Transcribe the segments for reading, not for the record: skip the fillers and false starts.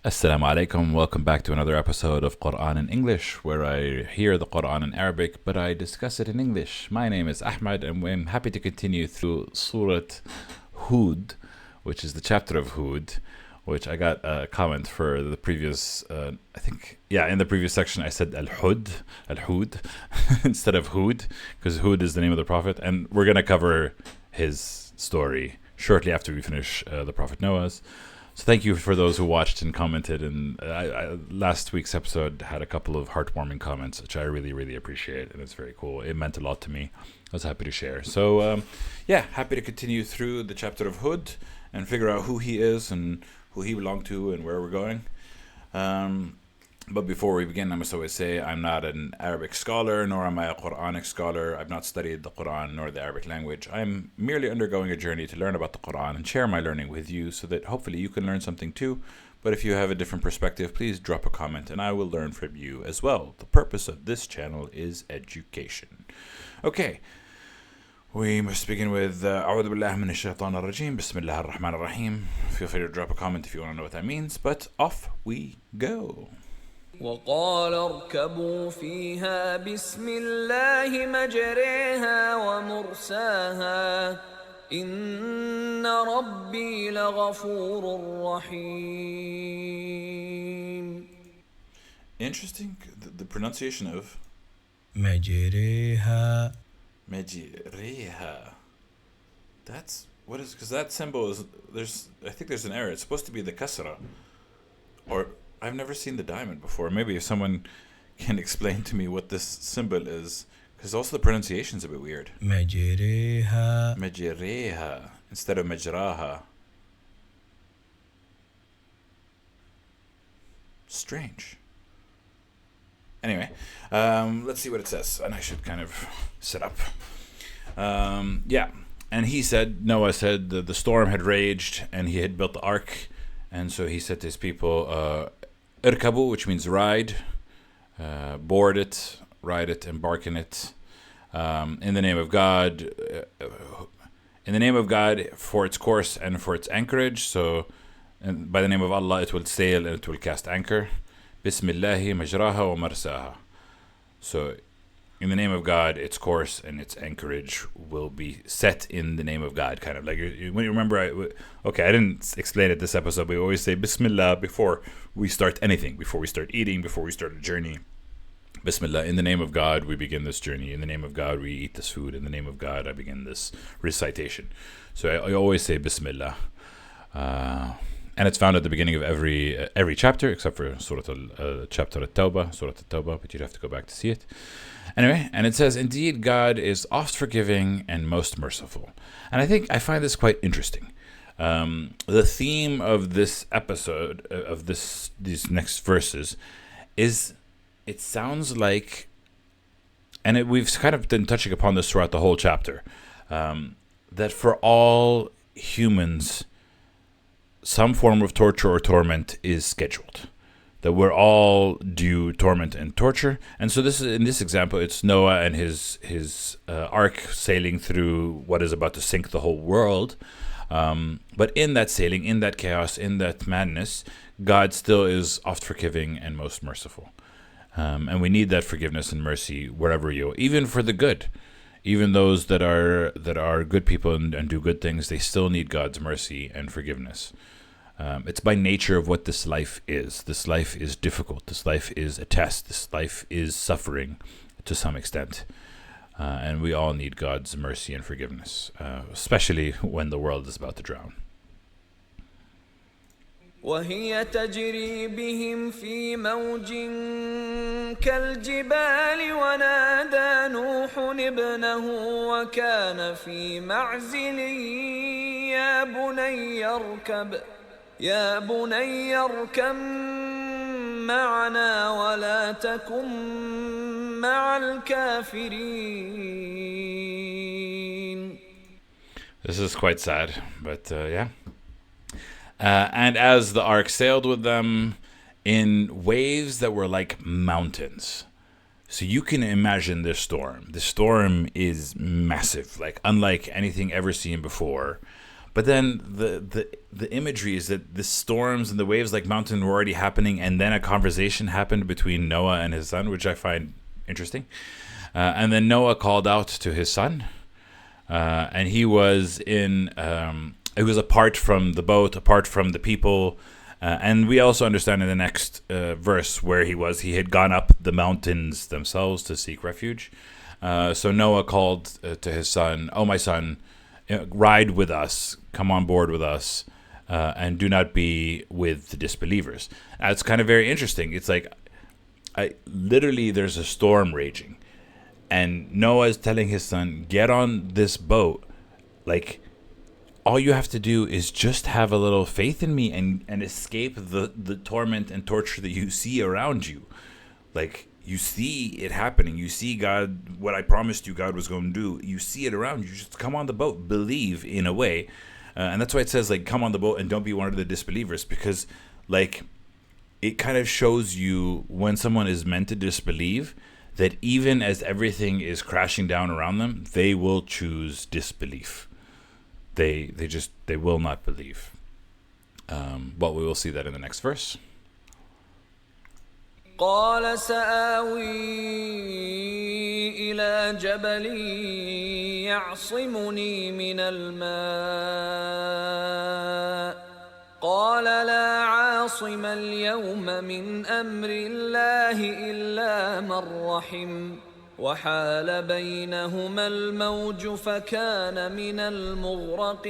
Assalamu alaikum. Welcome back to another episode of Quran in English, where I hear the Quran in Arabic, but I discuss it in English. My name is Ahmad, and I'm happy to continue through Surat Hud, which is the chapter of Hud, which I got a comment for the previous, in the previous section I said Al-Hud, instead of Hud, because Hud is the name of the Prophet, and we're going to cover his story shortly after we finish the Prophet Noah's. So thank you for those who watched and commented. And last week's episode had a couple of heartwarming comments, which I really, really appreciate. And it's very cool. It meant a lot to me. I was happy to share. So, happy to continue through the chapter of Hud and figure out who he is and who he belonged to and where we're going. But before we begin, I must always say I'm not an Arabic scholar, nor am I a Quranic scholar. I've not studied the Quran nor the Arabic language. I'm merely undergoing a journey to learn about the Quran and share my learning with you so that hopefully you can learn something too. But if you have a different perspective, please drop a comment and I will learn from you as well. The purpose of this channel is education. Okay, we must begin with أعوذ بالله من الشيطان الرجيم بسم الله الرحمن الرحيم. Feel free to drop a comment if you want to know what that means, but off we go. وقال اركبوا فيها بسم الله مجريها ومرساها إن ربي لغفور رحيم. Interesting, the pronunciation of مجريها. مجريها. That's what is, because that symbol is I think there's an error. It's supposed to be the kasra, or I've never seen the diamond before. Maybe if someone can explain to me what this symbol is, because also the pronunciation's a bit weird. مجريها. مجريها instead of مجراها. Strange. Anyway, let's see what it says. And I should kind of sit up. And Noah said the storm had raged and he had built the ark. And so he said to his people, Irkabu, which means ride, board it, ride it, embark in it, in the name of God, for its course and for its anchorage. So, and by the name of Allah, it will sail and it will cast anchor. Bismillahi majraha wa marsaha. So, in the name of God, its course and its anchorage will be set in the name of God. Kind of like, when you remember, I didn't explain it this episode, but we always say Bismillah before we start anything, before we start eating, before we start a journey. Bismillah, in the name of God, we begin this journey. In the name of God, we eat this food. In the name of God, I begin this recitation. So I always say Bismillah. And it's found at the beginning of every chapter, except for chapter At-Tawbah, but you'd have to go back to see it. Anyway, and it says, indeed, God is oft forgiving and most merciful. And I find this quite interesting. The theme of this episode, of these next verses, is, it sounds like, and we've kind of been touching upon this throughout the whole chapter, that for all humans, some form of torture or torment is scheduled. That we're all due torment and torture. And so in this example, it's Noah and his ark sailing through what is about to sink the whole world. But in that sailing, in that chaos, in that madness, God still is oft forgiving and most merciful. And we need that forgiveness and mercy wherever you are, even for the good. Even those that are good people and do good things, they still need God's mercy and forgiveness. It's by nature of what this life is. This life is difficult. This life is a test. This life is suffering to some extent. And we all need God's mercy and forgiveness, especially when the world is about to drown. وهي تجري بهم في موج كالجبال ونادى نوح ابنه وكان في معزل يا بني اركب معنا ولا تكن مع الكافرين. This is quite sad, but and as the ark sailed with them in waves that were like mountains. So you can imagine this storm. The storm is massive, like unlike anything ever seen before. But then the imagery is that the storms and the waves like mountain were already happening, and then a conversation happened between Noah and his son, which I find interesting. And then Noah called out to his son, and he was it was apart from the boat, apart from the people. And we also understand in the next verse where he had gone up the mountains themselves to seek refuge. So Noah called to his son, "Oh, my son, ride with us, come on board with us, and do not be with the disbelievers." It's kind of very interesting. It's like, literally there's a storm raging, and Noah is telling his son, get on this boat. Like, all you have to do is just have a little faith in me and escape the torment and torture that you see around you. Like, you see it happening. You see God, what I promised you God was going to do. You see it around you. Just come on the boat. Believe in a way. And that's why it says, like, come on the boat and don't be one of the disbelievers. Because, like, it kind of shows you when someone is meant to disbelieve that even as everything is crashing down around them, they will choose disbelief. They will not believe. But we will see that in the next verse. قال سآوي إلى جبل يعصمني من الماء قال لا عاصم اليوم من أمر الله إلا من رحم وحال بينهما الموج فكان من المغرقين.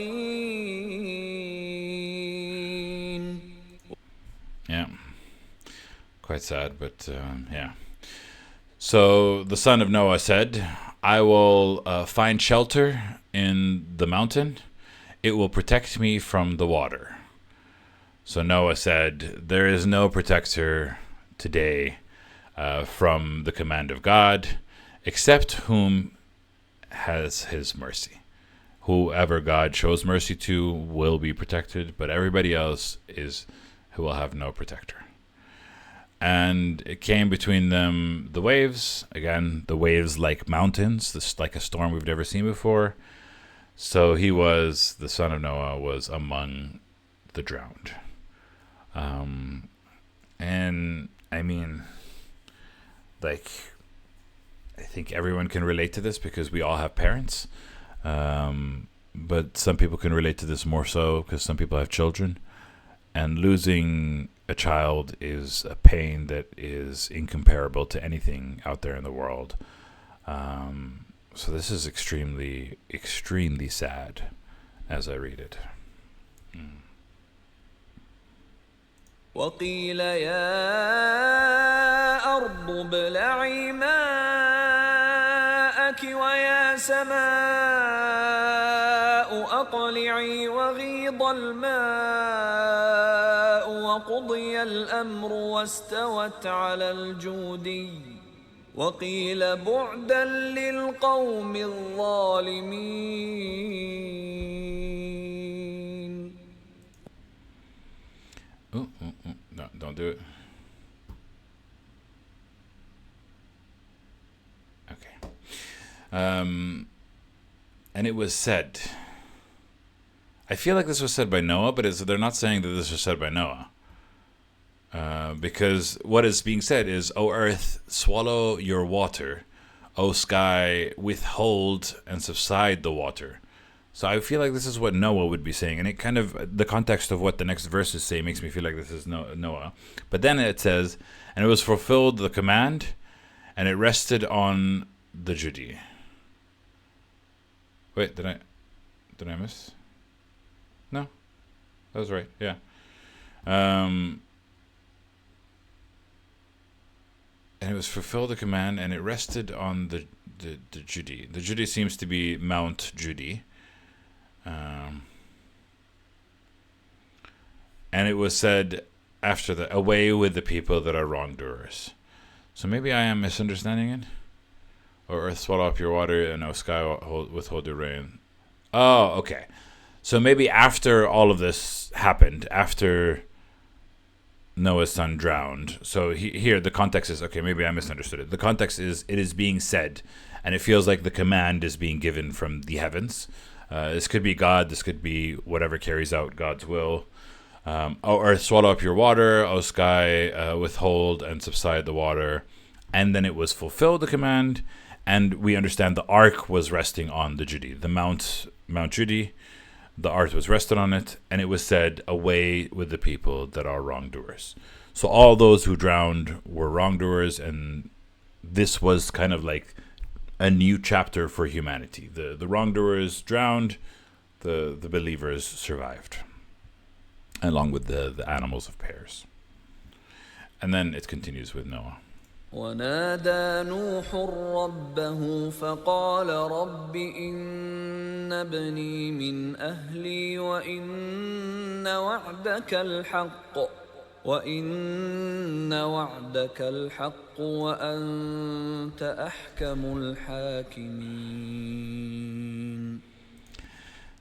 Yeah. Quite sad, but yeah. So the son of Noah said, I will find shelter in the mountain. It will protect me from the water. So Noah said, there is no protector today from the command of God, except whom has his mercy. Whoever God shows mercy to will be protected, but everybody else who will have no protector. And it came between them the waves, again, the waves like mountains, this like a storm we've never seen before. So the son of Noah was among the drowned. And I mean, like, I think everyone can relate to this because we all have parents. But some people can relate to this more so because some people have children. And losing a child is a pain that is incomparable to anything out there in the world. So this is extremely, extremely sad as I read it. وقيل يا أرض ابلعي ماءك ويا سماء أقلعي وغيض الماء وقضي الأمر واستوت على الجودي وقيل بعدا للقوم الظالمين. No, don't do it. Okay. And it was said. I feel like this was said by Noah, but they're not saying that this was said by Noah. Because what is being said is, O earth, swallow your water. O sky, withhold and subside the water. So I feel like this is what Noah would be saying. And it kind of, the context of what the next verses say makes me feel like this is Noah. But then it says, and it was fulfilled the command, and it rested on the Judy. Wait, did I miss? No, that was right. Yeah. And it was fulfilled the command, and it rested on the Judy. The Judy seems to be Mount Judy. And it was said after that, away with the people that are wrongdoers. So maybe I am misunderstanding it. Or earth swallow up your water, and O sky withhold your rain. Oh, okay. So maybe after all of this happened, after Noah's son drowned. So here the context is, okay, maybe I misunderstood it. The context is, it is being said, and it feels like the command is being given from the heavens. This could be God. This could be whatever carries out God's will. O earth, swallow up your water. O sky, withhold and subside the water. And then it was fulfilled, the command. And we understand the ark was resting on the Judi, the Mount Judi. The ark was rested on it. And it was said, away with the people that are wrongdoers. So all those who drowned were wrongdoers. And this was kind of like a new chapter for humanity. The wrongdoers drowned. The believers survived, along with the animals of pairs. And then it continues with Noah. ونادى نوح ربه فقال رب إن ابني من أهلي وإن وعدك الحق وأنت أحكم الحاكمين.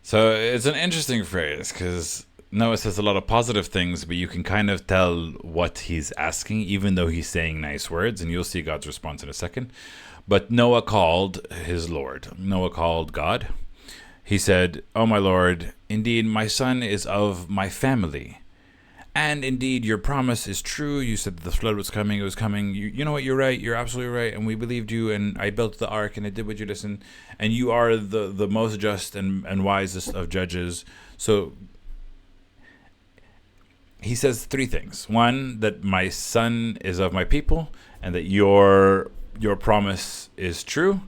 So it's an interesting phrase because Noah says a lot of positive things, but you can kind of tell what he's asking, even though he's saying nice words, and you'll see God's response in a second. But Noah called his Lord. Noah called God. He said, "Oh, my Lord, indeed, my son is of my family. And indeed, your promise is true. You said that the flood was coming. It was coming. You know what? You're right. You're absolutely right. And we believed you. And I built the ark, and I did what you listened. And you are the most just and wisest of judges." So he says three things. One, that my son is of my people, and that your promise is true,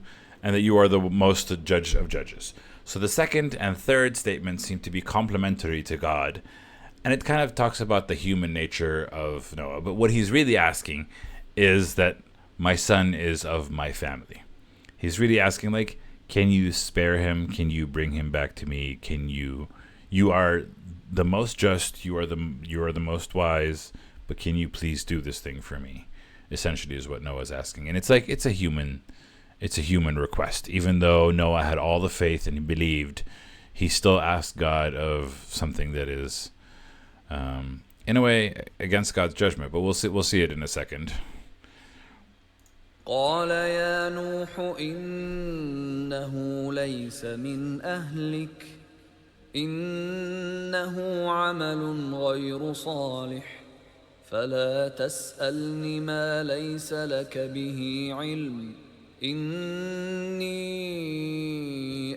and that you are the most judge of judges. So the second and third statements seem to be complementary to God. And it kind of talks about the human nature of Noah. But what he's really asking is that my son is of my family. He's really asking, like, can you spare him? Can you bring him back to me? You are the most just, you are the most wise, but can you please do this thing for me? Essentially is what Noah's asking. And it's like it's a human request. Even though Noah had all the faith and he believed, he still asked God of something that is in a way against God's judgment, but we'll see it in a second. قال يا نوح إنه ليس من أهلك إنه عمل غير صالح فلا تسألني ما ليس لك به علم إني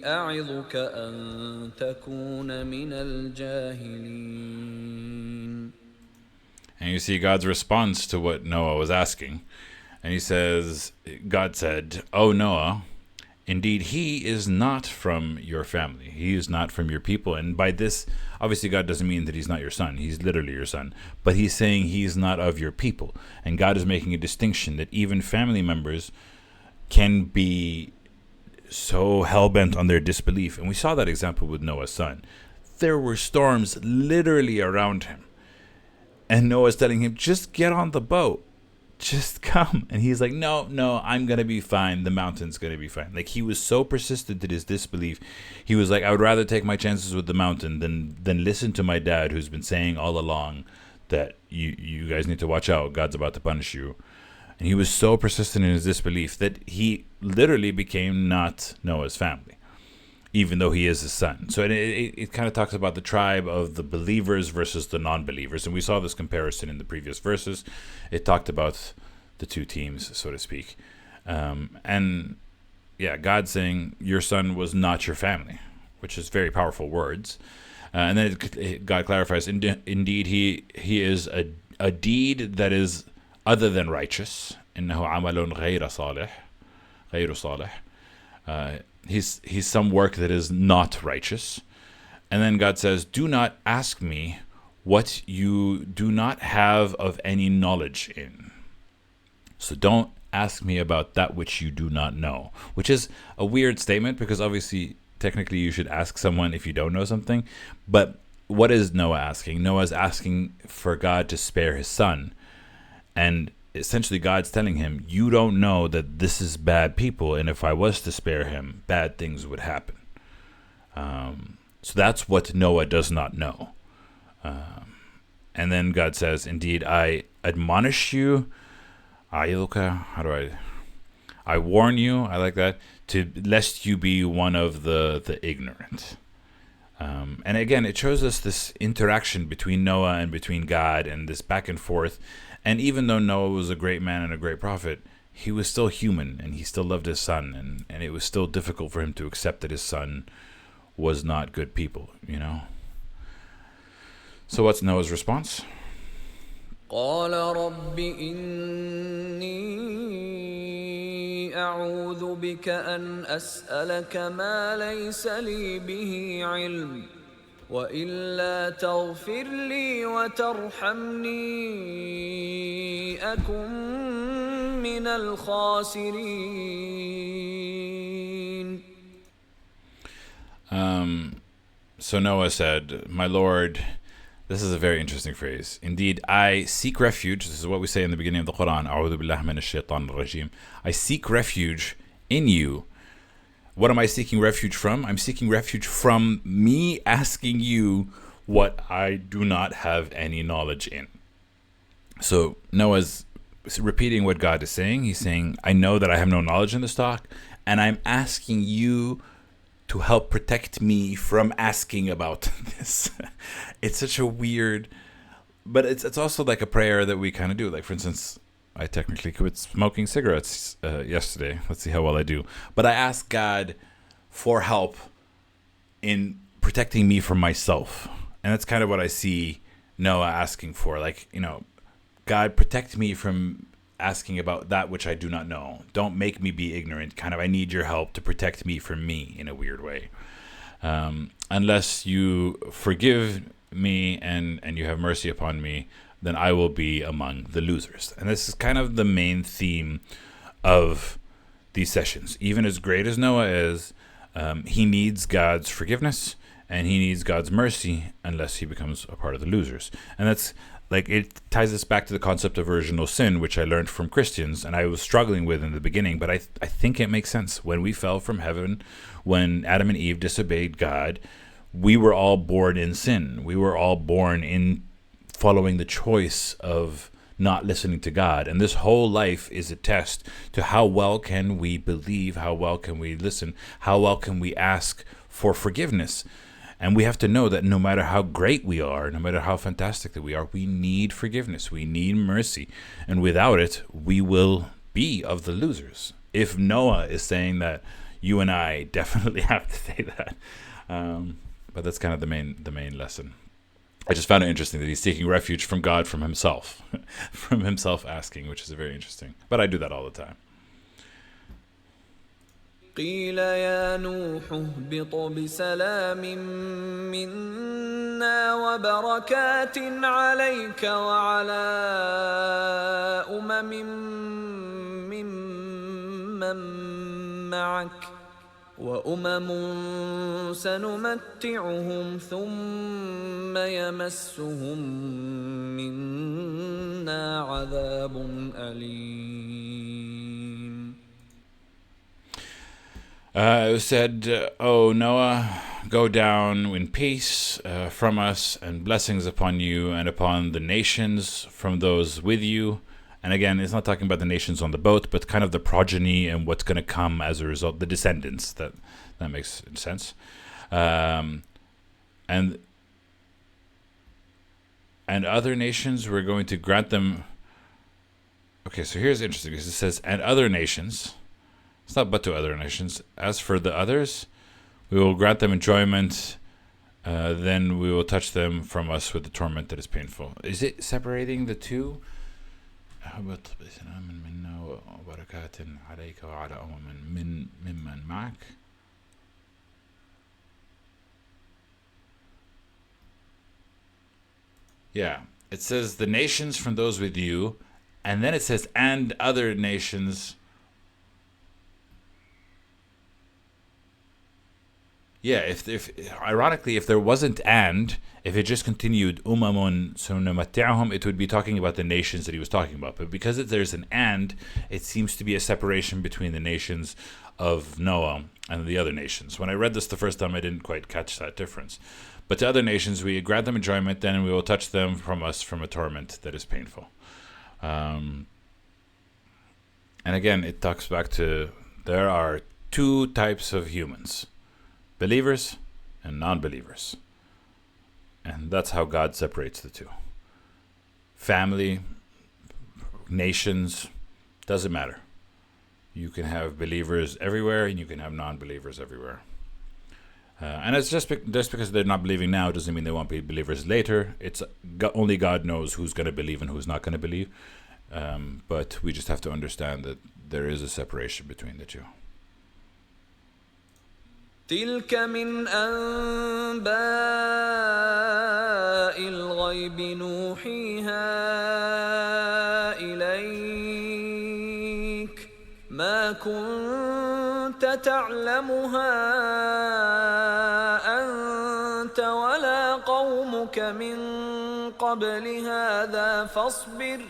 أعظك أن تكون من الجاهلين. And you see God's response to what Noah was asking. And he says, God said, "Oh, Noah, indeed, he is not from your family. He is not from your people." And by this, obviously, God doesn't mean that he's not your son. He's literally your son. But he's saying he's not of your people. And God is making a distinction that even family members can be so hell-bent on their disbelief. And we saw that example with Noah's son. There were storms literally around him. And Noah's telling him, just get on the boat. Just come. And he's like, no, I'm going to be fine. The mountain's going to be fine. Like, he was so persistent in his disbelief. He was like, I would rather take my chances with the mountain than listen to my dad, who's been saying all along that you guys need to watch out. God's about to punish you. And he was so persistent in his disbelief that he literally became not Noah's family, even though he is his son. So it kind of talks about the tribe of the believers versus the non-believers. And we saw this comparison in the previous verses. It talked about the two teams, so to speak. And yeah, God saying your son was not your family, which is very powerful words. And then God clarifies, indeed, he is a deed that is other than righteous. إنه عمل غير صالح. He's some work that is not righteous. And then God says, do not ask me what you do not have of any knowledge in. So don't ask me about that which you do not know, which is a weird statement because obviously, technically you should ask someone if you don't know something. But what is Noah asking? Noah's asking for God to spare his son. And essentially God's telling him, you don't know that this is bad people, and if I was to spare him, bad things would happen. So that's what Noah does not know. And then God says, indeed, I admonish you, I warn you, I like that, lest you be one of the ignorant. And again, it shows us this interaction between Noah and between God, and this back and forth. And even though Noah was a great man and a great prophet, he was still human, and he still loved his son, and it was still difficult for him to accept that his son was not good people, you know. So what's Noah's response? قال رب إني أعوذ بك أن أسألك ما ليس لي به علم وإلا تغفر لي وترحمني أكن من الخاسرين. So Noah said, "My Lord," this is a very interesting phrase. "Indeed, I seek refuge." This is what we say in the beginning of the Quran. "A'udhu billahi minash shaitanir rajim." I seek refuge in you. What am I seeking refuge from? I'm seeking refuge from me asking you what I do not have any knowledge in. So Noah's repeating what God is saying. He's saying, I know that I have no knowledge in this talk, and I'm asking you to help protect me from asking about this. It's such a weird, but it's also like a prayer that we kind of do. Like, for instance, I technically quit smoking cigarettes yesterday. Let's see how well I do. But I asked God for help in protecting me from myself. And that's kind of what I see Noah asking for. Like, you know, God, protect me from asking about that which I do not know. Don't make me be ignorant. Kind of, I need your help to protect me from me in a weird way. Unless you forgive me and you have mercy upon me, then I will be among the losers. And this is kind of the main theme of these sessions. Even as great as Noah is, he needs God's forgiveness and he needs God's mercy unless he becomes a part of the losers. And that's like, it ties us back to the concept of original sin, which I learned from Christians and I was struggling with in the beginning, but I think it makes sense. When we fell from heaven, when Adam and Eve disobeyed God, we were all born in sin. We were all born in following the choice of not listening to God. And this whole life is a test to how well can we believe, how well can we listen, how well can we ask for forgiveness. And we have to know that no matter how great we are, no matter how fantastic that we are, we need forgiveness. We need mercy. And without it, we will be of the losers. If Noah is saying that, you and I definitely have to say that. But that's kind of the main lesson. I just found it interesting that he's seeking refuge from God, from himself, from himself asking, which is very interesting. But I do that all the time. قيل يا نوح اهبط بسلام منا وبركات عليك وعلى ممن معك وأمم سنمتعهم ثم يمسهم منا عذاب أليم. It said, "Oh Noah, go down in peace from us, and blessings upon you and upon the nations from those with you." And again, it's not talking about the nations on the boat, but kind of the progeny and what's going to come as a result, the descendants. That makes sense. And other nations, we're going to grant them. Okay, so here's interesting because it says, "And other nations." It's not but to other nations. As for the others, we will grant them enjoyment. Then we will touch them from us with the torment that is painful. Is it separating the two? Yeah, it says the nations from those with you, and then it says and other nations. Yeah, if ironically, if there wasn't and, if it just continued umamun sunamati'ahum, it would be talking about the nations that he was talking about. But because there's an and, it seems to be a separation between the nations of Noah and the other nations. When I read this the first time, I didn't quite catch that difference. But to other nations, we grant them enjoyment, then we will touch them from us from a torment that is painful. And again, it talks back to there are two types of humans: believers and non-believers. And that's how God separates the two. Family, nations, doesn't matter. You can have believers everywhere and you can have non-believers everywhere. And it's just because they're not believing now doesn't mean they won't be believers later. It's only God knows who's going to believe and who's not going to believe. But we just have to understand that there is a separation between the two. تلك من أنباء الغيب نوحيها إليك ما كنت تعلمها أنت ولا قومك من قبل هذا فاصبر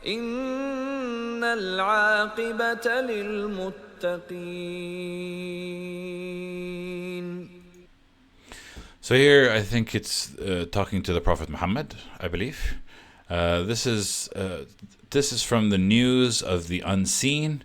إن العاقبة للمتقين. So here I think it's talking to the Prophet Muhammad, I believe. This is from the news of the unseen,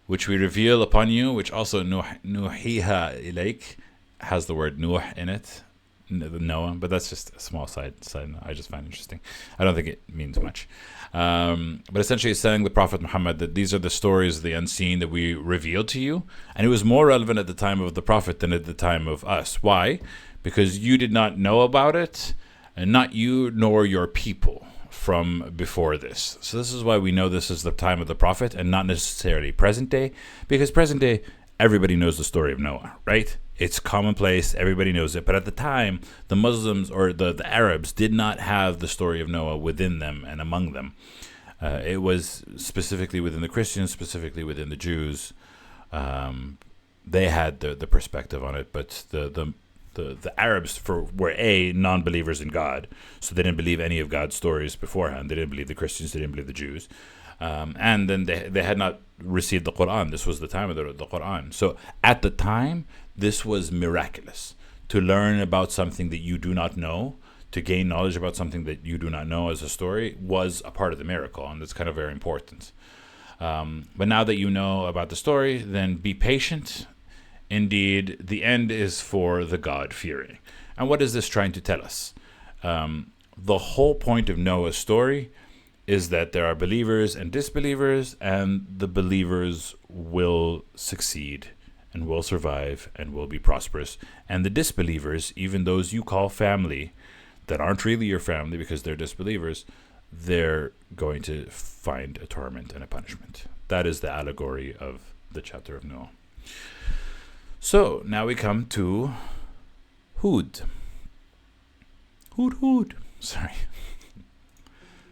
which we reveal upon you, which also nuhiha ilayk has the word Nuh in it, Noah, but that's just a small side note I just find interesting. I don't think it means much. But essentially it's telling the Prophet Muhammad that these are the stories of the unseen that we revealed to you. And it was more relevant at the time of the Prophet than at the time of us. Why? Because you did not know about it, and not you nor your people from before this. So this is why we know this is the time of the Prophet and not necessarily present day, because present day, everybody knows the story of Noah, right? It's commonplace, everybody knows it. But at the time, the Muslims or the Arabs did not have the story of Noah within them and among them. It was specifically within the Christians, specifically within the Jews. They had the perspective on it, but the Arabs were non-believers in God, so they didn't believe any of God's stories beforehand. They didn't believe the Christians, they didn't believe the Jews. And then they had not received the Quran. This was the time of the Quran. So at the time, this was miraculous. To learn about something that you do not know, to gain knowledge about something that you do not know as a story, was a part of the miracle, and that's kind of very important. But now that you know about the story, then be patient. Indeed, the end is for the God-fearing. And what is this trying to tell us? The whole point of Noah's story is that there are believers and disbelievers, and the believers will succeed and will survive and will be prosperous. And the disbelievers, even those you call family, that aren't really your family because they're disbelievers, they're going to find a torment and a punishment. That is the allegory of the chapter of Noah. So now we come to Hud. Hud. Sorry.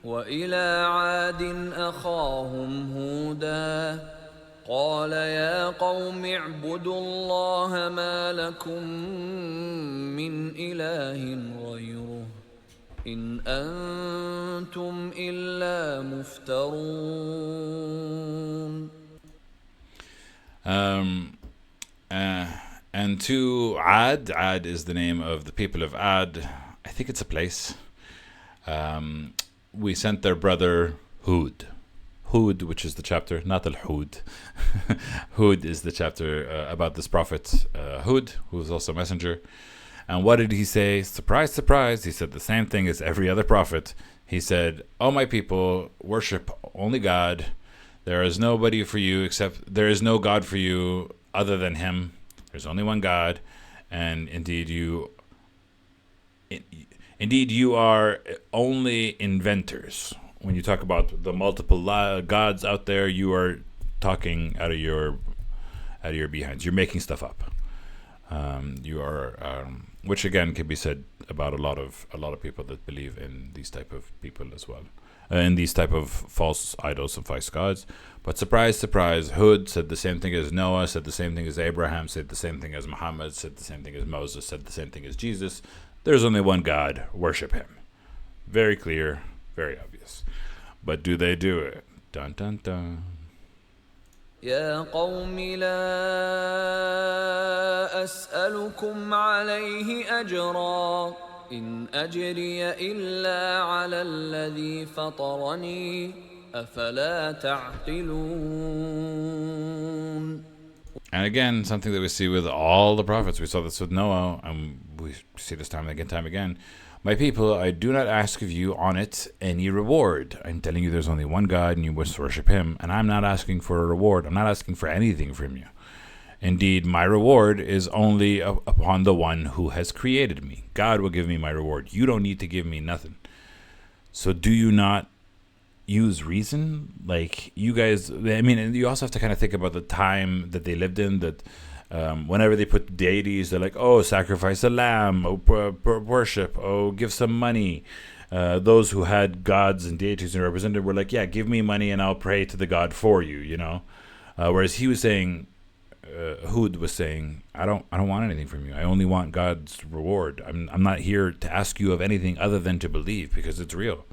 وإلى عاد أخاهم هودا قال يا قوم اعبدوا الله ما لكم من إله غيره إن أنتم إلا مفترون. And to Ad is the name of the people of Ad. I think it's a place. We sent their brother Hud, which is the chapter, not Al-Hud. Hud is the chapter about this prophet Hud, who is also a messenger. And what did he say? Surprise, surprise. He said the same thing as every other prophet. He said, "O my people, worship only God. There is nobody for you except, there is no God for you other than him. There's only one God. And indeed you are only inventors." When you talk about the multiple gods out there, you are talking out of your behinds. You're making stuff up. You are, which again can be said about a lot of people that believe in these type of people as well, in these type of false idols and false gods. But surprise, surprise, Hud said the same thing as Noah, said the same thing as Abraham, said the same thing as Muhammad, said the same thing as Moses, said the same thing as Jesus. There's only one God, worship him. Very clear, very obvious. But do they do it? Dun dun dun. يا قوم لا أسألكم عليه أجرا إن أجري إلا على الذي فطرني أفلا تعقلون. And again, something that we see with all the prophets. We saw this with Noah, and we see this time again. My people, I do not ask of you on it any reward. I'm telling you there's only one God and you must worship him. And I'm not asking for a reward. I'm not asking for anything from you. Indeed, my reward is only upon the one who has created me. God will give me my reward. You don't need to give me nothing. So do you not use reason? Like, you guys, I mean, and you also have to kind of think about the time that they lived in, that whenever they put deities, they're like, oh, sacrifice a lamb, oh, worship, oh, give some money. Those who had gods and deities and represented were like, yeah, give me money and I'll pray to the god for you, you know. Whereas he was saying, Hud was saying, I don't want anything from you. I only want God's reward. I'm not here to ask you of anything other than to believe, because it's real.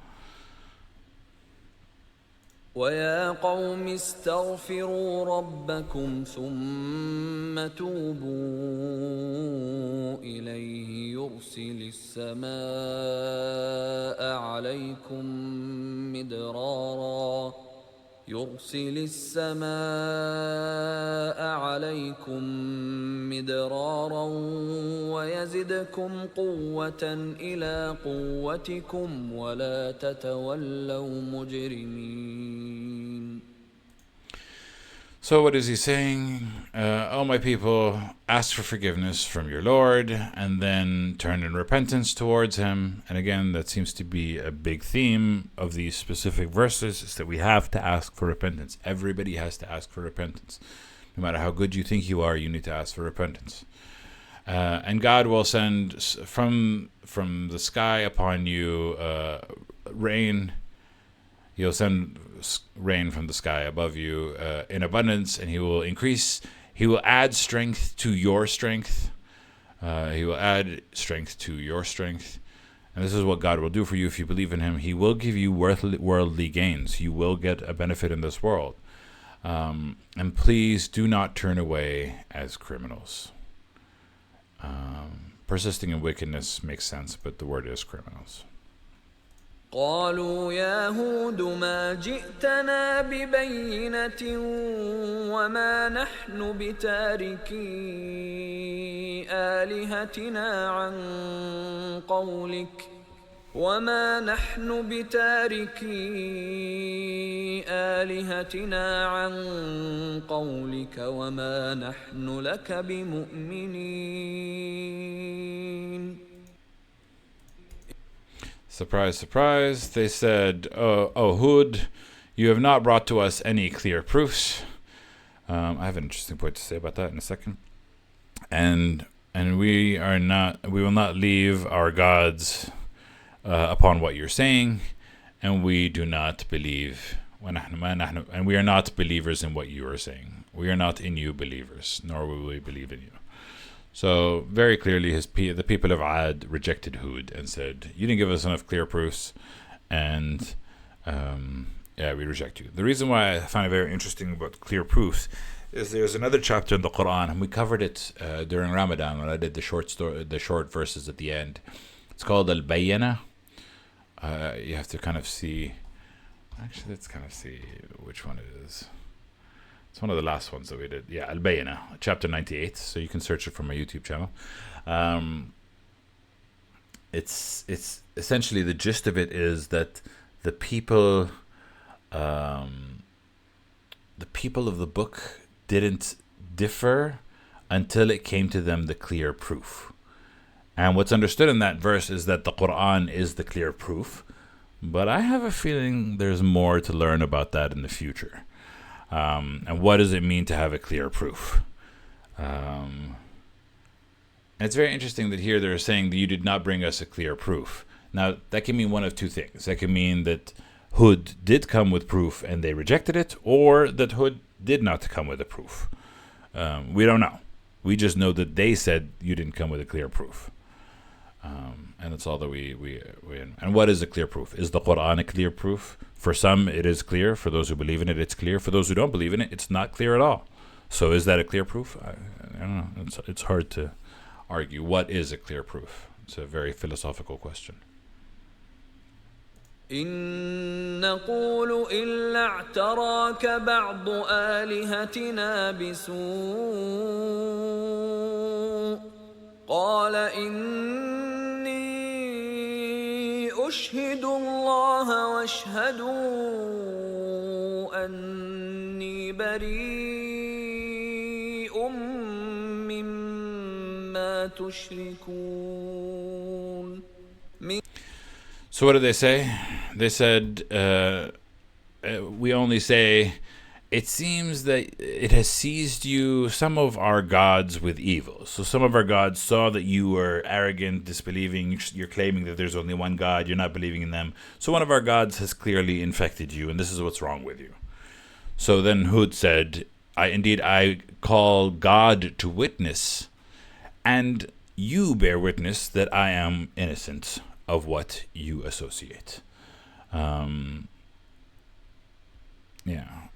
ويا قوم استغفروا ربكم ثم توبوا إليه يرسل السماء عليكم مدرارا ويزدكم قوة إلى قوتكم ولا تتولوا مجرمين. So what is he saying? Oh, my people, ask for forgiveness from your Lord and then turn in repentance towards him. And again, that seems to be a big theme of these specific verses, is that we have to ask for repentance. Everybody has to ask for repentance. No matter how good you think you are, you need to ask for repentance. And God will send from the sky upon you rain. He'll send rain from the sky above you in abundance, and he will add strength to your strength. He will add strength to your strength. And this is what God will do for you if you believe in him. He will give you worldly gains. You will get a benefit in this world. And please do not turn away as criminals. Persisting in wickedness makes sense, but the word is criminals. قالوا يا هود ما جئتنا ببينة وما نحن بتاركي آلهتنا عن قولك وما نحن لك بمؤمنين. Surprise, surprise. They said, oh, Hud, you have not brought to us any clear proofs. I have an interesting point to say about that in a second. And we will not leave our gods upon what you're saying, and we do not believe, and we are not believers in what you are saying. We are not in you believers, nor will we believe in you. So very clearly, the people of Ad rejected Hud and said, "You didn't give us enough clear proofs, and we reject you." The reason why I find it very interesting about clear proofs is there's another chapter in the Quran, and we covered it during Ramadan when I did the short verses at the end. It's called Al-Bayyana. You have to kind of see. Actually, let's kind of see which one it is. It's one of the last ones that we did. Yeah, Al-Bayyana, chapter 98. So you can search it from my YouTube channel. It's essentially, the gist of it is that the people of the book didn't differ until it came to them the clear proof. And what's understood in that verse is that the Quran is the clear proof. But I have a feeling there's more to learn about that in the future. And what does it mean to have a clear proof? And it's very interesting that here they're saying that you did not bring us a clear proof. Now, that can mean one of two things. That can mean that Hud did come with proof and they rejected it, or that Hud did not come with a proof. We don't know. We just know that they said you didn't come with a clear proof. And that's all that we and what is a clear proof? Is the Quran a clear proof? For some, it is clear. For those who believe in it, it's clear. For those who don't believe in it, it's not clear at all. So is that a clear proof? I don't know. It's hard to argue. What is a clear proof? It's a very philosophical question. إن نقول إلا اعتراك بعض آلهتنا بسوء قال إني أشهد الله واشهدوا أني بريء مما تشركون. So what did they say? They said, we only say, it seems that it has seized you, some of our gods, with evil. So some of our gods saw that you were arrogant, disbelieving, you're claiming that there's only one God, you're not believing in them. So one of our gods has clearly infected you, and this is what's wrong with you. So then Hud said, I call God to witness, and you bear witness that I am innocent of what you associate.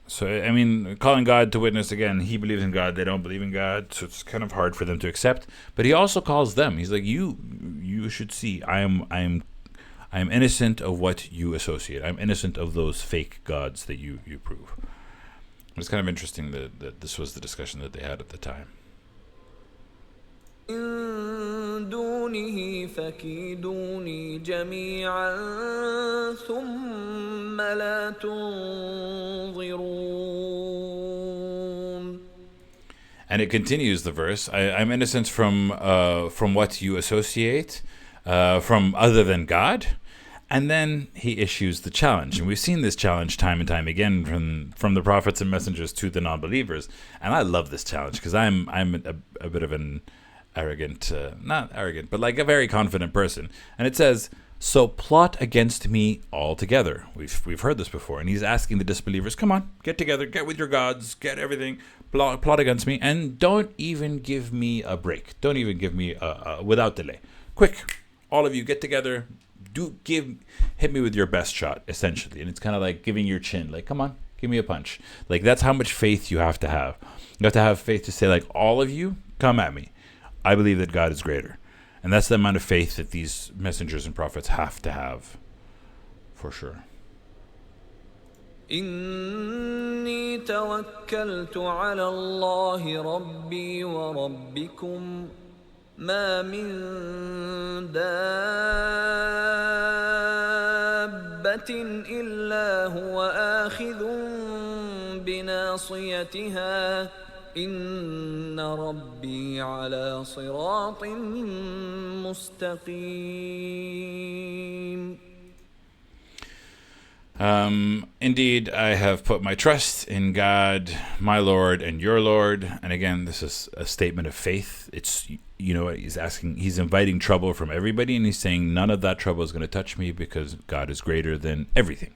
So I mean, calling God to witness, again, he believes in God, they don't believe in God, so it's kind of hard for them to accept. But he also calls them. He's like, you should see, I am innocent of what you associate. I'm innocent of those fake gods that you prove. It's kind of interesting that this was the discussion that they had at the time. من دونه فكيدوني جميعا ثم لا تنظرون. And it continues the verse. I'm innocent from what you associate, from other than God. And then he issues the challenge. And we've seen this challenge time and time again from the prophets and messengers to the non-believers. And I love this challenge because I'm a bit of an arrogant, not arrogant, but like a very confident person. And it says, so plot against me altogether. We've heard this before. And he's asking the disbelievers, come on, get together, get with your gods, get everything, plot against me, and don't even give me a break. Don't even give me without delay. Quick, all of you get together, hit me with your best shot, essentially. And it's kind of like giving your chin, like, come on, give me a punch. Like, that's how much faith you have to have. You have to have faith to say, like, all of you, come at me. I believe that God is greater. And that's the amount of faith that these messengers and prophets have to have, for sure. إني توكلت على الله ربي وربكم ما من دابة إلا هو آخذ بناصيتها إن ربي على صراط مستقيم. Indeed, I have put my trust in God, my Lord, and your Lord. And again, this is a statement of faith. It's, he's inviting trouble from everybody, and he's saying none of that trouble is going to touch me because God is greater than everything.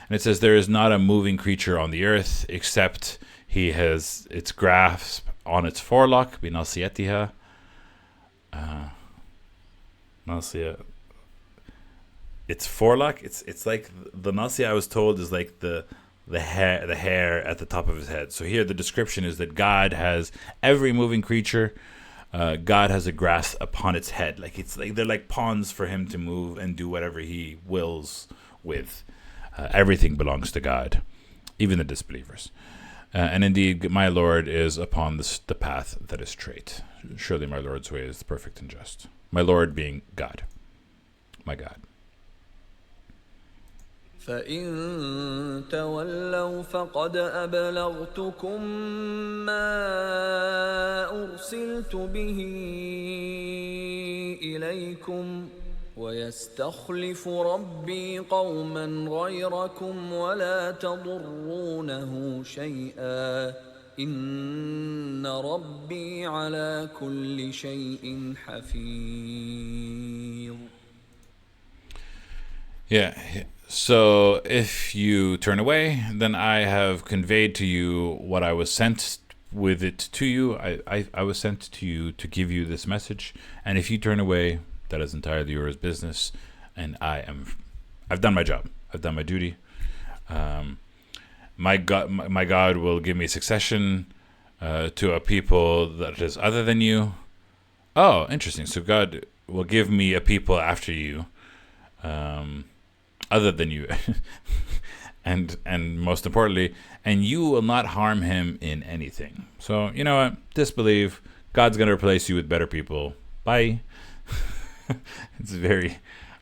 And it says there is not a moving creature on the earth except he has its grasp on its forelock, binasiyatiha. Its forelock. It's like the nasiya, I was told, is like the hair at the top of his head. So here the description is that God has every moving creature. God has a grasp upon its head. Like it's like they're like pawns for him to move and do whatever he wills with. Everything belongs to God, even the disbelievers. And indeed, my Lord is upon the path that is straight. Surely my Lord's way is perfect and just. My Lord being God, my God. فإن تولوا فقد أبلغتكم ما أرسلت به إليكم ويستخلف ربي قوما غيركم ولا تضرونه شيئا إن ربي على كل شيء حفيظ. Yeah. So if you turn away, then I have conveyed to you what I was sent with it to you. I was sent to you to give you this message. And if you turn away, that is entirely yours business. And I've done my job. I've done my duty. My God will give me succession to a people that is other than you. Oh, interesting. So God will give me a people after you. other than you. and most importantly, and you will not harm him in anything. So, you know what? Disbelieve. God's going to replace you with better people. Bye. It's very,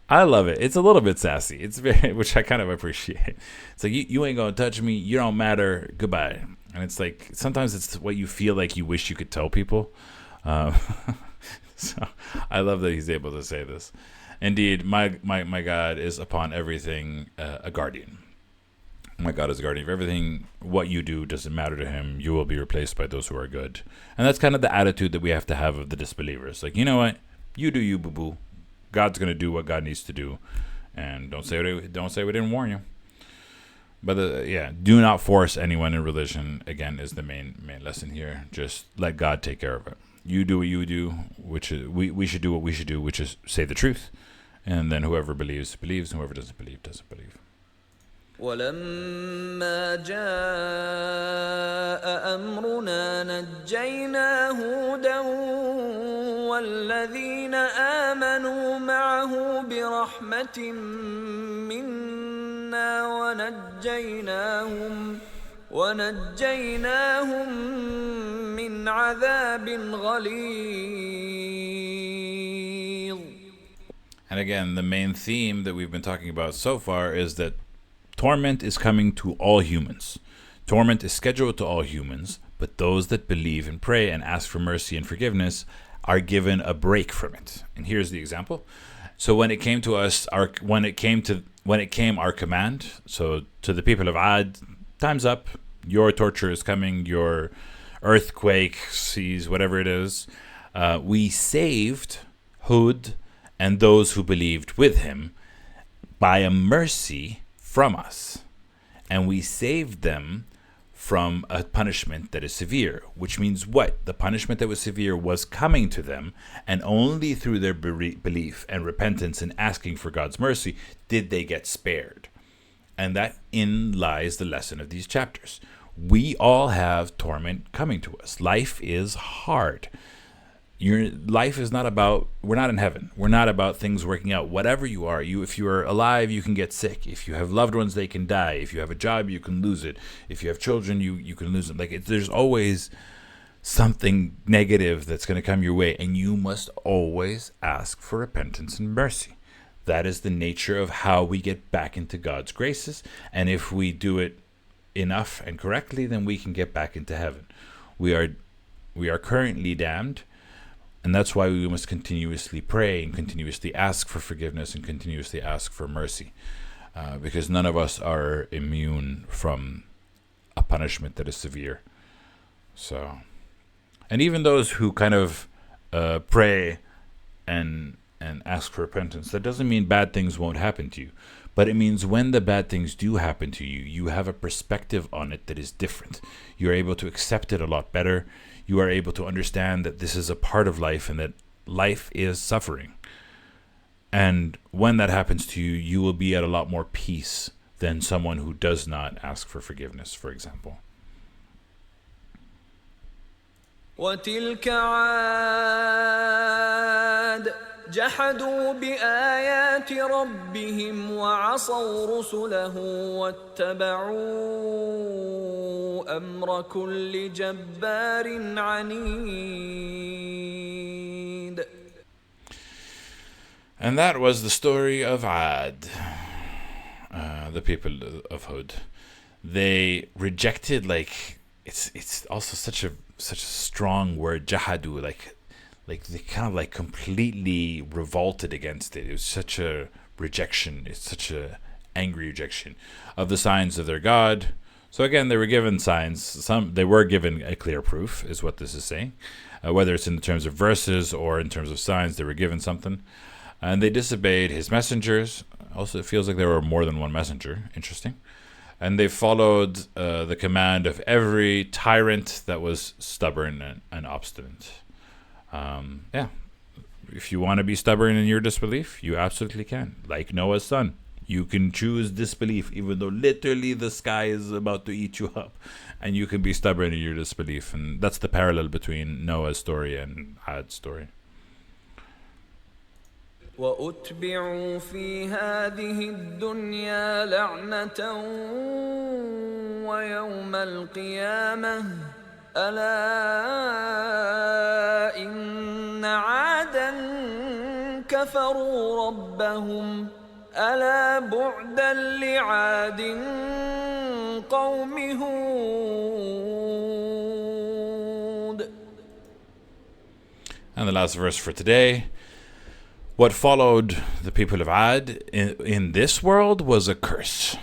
I love it. It's a little bit sassy. It's very, which I kind of appreciate. It's like, you ain't going to touch me. You don't matter. Goodbye. And it's like, sometimes it's what you feel like you wish you could tell people. So I love that he's able to say this. Indeed, my God is upon everything a guardian. My God is a guardian of everything. What you do doesn't matter to him. You will be replaced by those who are good. And that's kind of the attitude that we have to have of the disbelievers. Like, you know what? You do you, boo-boo. God's going to do what God needs to do. And don't say we didn't warn you. But do not force anyone in religion, again, is the main lesson here. Just let God take care of it. You do what you do, which is we should do what we should do, which is say the truth. And then whoever believes, believes, and whoever doesn't believe, doesn't believe. ولما جاء أمرنا نجينا هودا والذين آمنوا معه برحمة منا ونجيناهم من عذاب غليظ. And again, the main theme that we've been talking about so far is that torment is coming to all humans. Torment is scheduled to all humans, but those that believe and pray and ask for mercy and forgiveness are given a break from it. And here's the example. So when it came to us, when it came our command, so to the people of Ad, time's up. Your torture is coming. Your earthquake, seas, whatever it is. We saved Hud and those who believed with him by a mercy from us, and we saved them from a punishment that is severe, which means what? The punishment that was severe was coming to them, and only through their belief and repentance and asking for God's mercy did they get spared. And that in lies the lesson of these chapters. We all have torment coming to us. Life is hard. Your life is not about, we're not in heaven. We're not about things working out. Whatever you are, if you are alive, you can get sick. If you have loved ones, they can die. If you have a job, you can lose it. If you have children, you can lose them. There's always something negative that's going to come your way, and you must always ask for repentance and mercy. That is the nature of how we get back into God's graces. And if we do it enough and correctly, then we can get back into heaven. We are currently damned. And that's why we must continuously pray and continuously ask for forgiveness and continuously ask for mercy. Because none of us are immune from a punishment that is severe. So, and even those who kind of pray and ask for repentance, that doesn't mean bad things won't happen to you. But it means when the bad things do happen to you, you have a perspective on it that is different. You're able to accept it a lot better. You are able to understand that this is a part of life and that life is suffering. And when that happens to you, you will be at a lot more peace than someone who does not ask for forgiveness, for example. وتلك عاد جحدوا بآيات ربهم وعصوا رسله واتبعوا أمر كل جبار عنيد. And that was the story of Ad, the people of Hud. They rejected, it's also such a strong word, jahadu, like they kind of completely revolted against it. It was such a rejection. It's such a angry rejection of the signs of their God. So again, they were given signs. They were given a clear proof, is what this is saying. Whether it's in terms of verses or in terms of signs, they were given something. And they disobeyed his messengers. Also, it feels like there were more than one messenger. Interesting. And they followed the command of every tyrant that was stubborn and obstinate. If you want to be stubborn in your disbelief, you absolutely can. Like Noah's son, you can choose disbelief, even though literally the sky is about to eat you up, and you can be stubborn in your disbelief. And that's the parallel between Noah's story and Ad's story. وأتبعوا في هذه الدنيا لعنة ويوم القيامة ألا إن عادا كفروا ربهم ألا بعدا لعاد قوم هود. And the last verse for today. What followed the people of Ad in this world was a curse,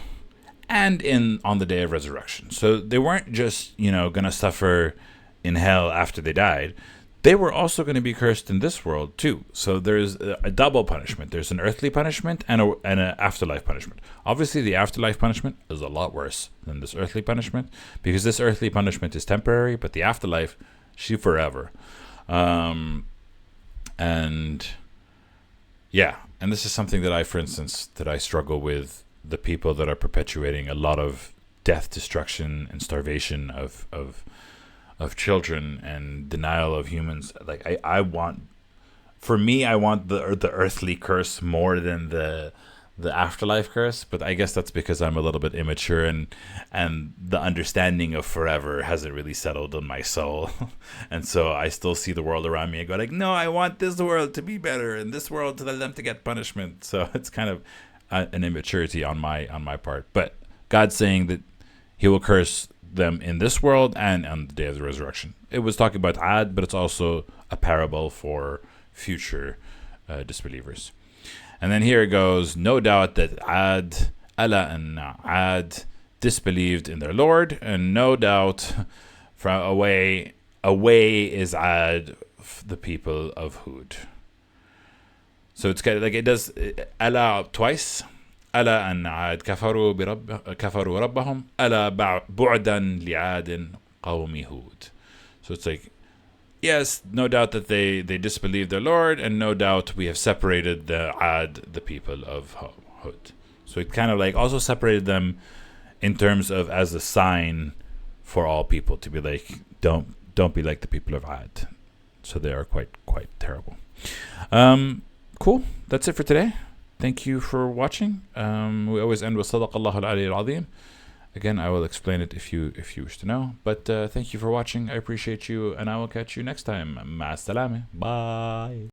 and on the day of resurrection. So they weren't just, going to suffer in hell after they died. They were also going to be cursed in this world too. So there's a double punishment. There's an earthly punishment and an afterlife punishment. Obviously, the afterlife punishment is a lot worse than this earthly punishment, because this earthly punishment is temporary, but the afterlife, she forever. And this is something that for instance, I struggle with the people that are perpetuating a lot of death, destruction, and starvation of children and denial of humans. Like I want the earthly curse more than the afterlife curse, but I guess that's because I'm a little bit immature and the understanding of forever hasn't really settled in my soul. And so I still see the world around me and go like, no, I want this world to be better and this world to them to get punishment. So it's kind of an immaturity on my part. But God's saying that he will curse them in this world and on the day of the resurrection. It was talking about Ad, but it's also a parable for future disbelievers. And then here it goes, no doubt that Ad, Ala and Ad disbelieved in their Lord, and no doubt from away is Ad, the people of Hud. So it's kind of like it does Ala twice. Ala and Ad kafaru rabbahum. Ala bu'dan li'adin qawmi Hud. So it's like, yes, no doubt that they disbelieved their Lord, and no doubt we have separated the Ad, the people of Hud. So it kind of like also separated them in terms of as a sign for all people to be like, don't be like the people of Ad. So they are quite terrible. Cool. That's it for today. Thank you for watching. We always end with Sadaq Allahu al-Ali al-Azim. Again, I will explain it if you wish to know. But thank you for watching. I appreciate you, and I will catch you next time. Ma salame. Bye.